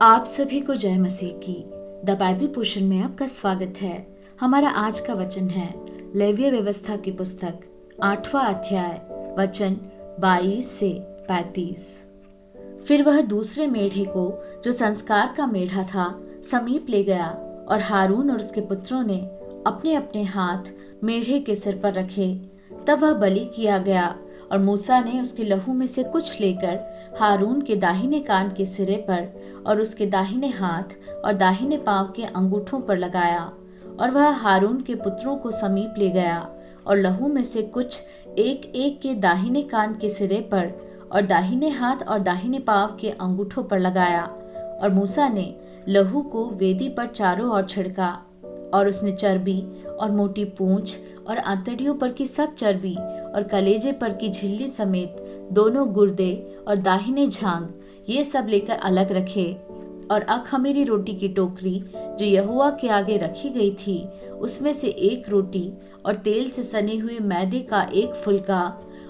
आप सभी को जय मसीह की द बाइबल पोर्शन में आपका स्वागत है। हमारा आज का वचन है लेवीय व्यवस्था की पुस्तक 8वां अध्याय वचन 22 से 35। फिर वह दूसरे मेढ़े को जो संस्कार का मेढ़ा था समीप ले गया और हारून और उसके पुत्रों ने अपने अपने हाथ मेढ़े के सिर पर रखे। तब वह बलि किया गया और मूसा ने उसके लहू में से कुछ लेकर हारून के दाहिने कान के सिरे पर और उसके दाहिने हाथ और दाहिने पांव के अंगूठों पर लगाया। और वह हारून के पुत्रों को समीप ले गया और लहू में से कुछ एक एक के दाहिने कान के सिरे पर और दाहिने हाथ और दाहिने पांव के अंगूठों पर लगाया। और मूसा ने लहू को वेदी पर चारों ओर छिड़का और उसने चर्बी और मोटी पूंछ और आंतड़ियों पर की सब चर्बी और कलेजे पर की झिल्ली समेत दोनों गुर्दे और दाहिने झांग ये सब लेकर अलग रखे। और अखमीरी रोटी की टोकरी जो यहोवा के आगे रखी गई थी उसमें से एक रोटी और तेल से सने हुए मैदे का एक फुलका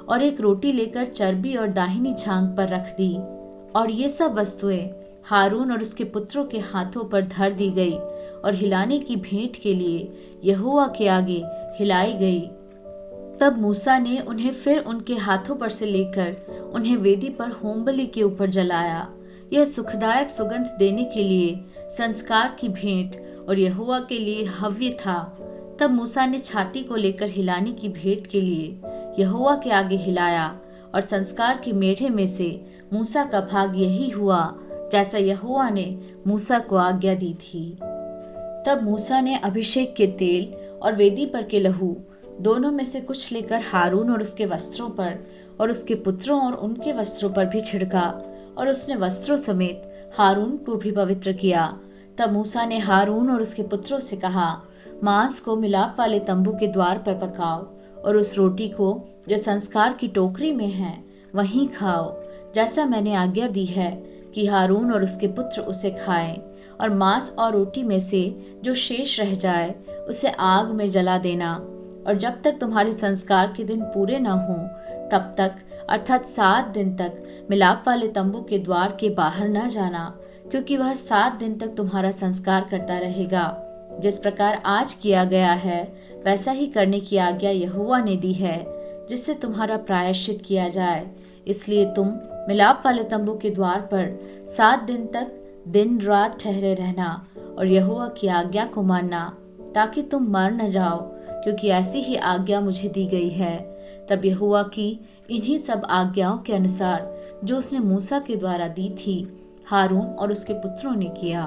और एक रोटी लेकर चर्बी और दाहिनी झांग पर रख दी। और ये सब वस्तुएं हारून और उसके पुत्रों के हाथों पर धर दी गई और हिलाने की भेंट के लिए यहोवा के आगे हिलाई गई। तब मूसा ने उन्हें फिर उनके हाथों पर से लेकर उन्हें वेदी पर होमबलि के ऊपर जलाया। यह सुखदायक सुगंध देने के लिए संस्कार की भेंट और यहोवा के लिए हव्य था। तब मूसा ने छाती को लेकर हिलाने की भेंट के लिए यहोवा के आगे हिलाया और संस्कार के मेढ़े में से मूसा का भाग यही हुआ जैसा यहोवा ने मूसा को आज्ञा दी थी। तब मूसा ने अभिषेक के तेल और वेदी पर के लहू दोनों में से कुछ लेकर हारून और उसके वस्त्रों पर और उसके पुत्रों और उनके वस्त्रों पर भी छिड़का और उसने वस्त्रों समेत हारून को भी पवित्र किया। तब मूसा ने हारून और उसके पुत्रों से कहा, मांस को मिलाप वाले तंबू के द्वार पर पकाओ और उस रोटी को जो संस्कार की टोकरी में है वहीं खाओ, जैसा मैंने आज्ञा दी है कि हारून और उसके पुत्र उसे खाएं। और मांस और रोटी में से जो शेष रह जाए उसे आग में जला देना। और जब तक तुम्हारे संस्कार के दिन पूरे न हों तब तक अर्थात 7 दिन तक मिलाप वाले तंबू के द्वार के बाहर न जाना, क्योंकि वह 7 दिन तक तुम्हारा संस्कार करता रहेगा। जिस प्रकार आज किया गया है वैसा ही करने की आज्ञा यहोवा ने दी है, जिससे तुम्हारा प्रायश्चित किया जाए। इसलिए तुम मिलाप वाले तंबू के द्वार पर 7 दिन तक दिन रात ठहरे रहना और यहोवा की आज्ञा को मानना, ताकि तुम मर न जाओ, क्योंकि ऐसी ही आज्ञा मुझे दी गई है। तब यहोवा की इन्हीं सब आज्ञाओं के अनुसार जो उसने मूसा के द्वारा दी थी हारून और उसके पुत्रों ने किया।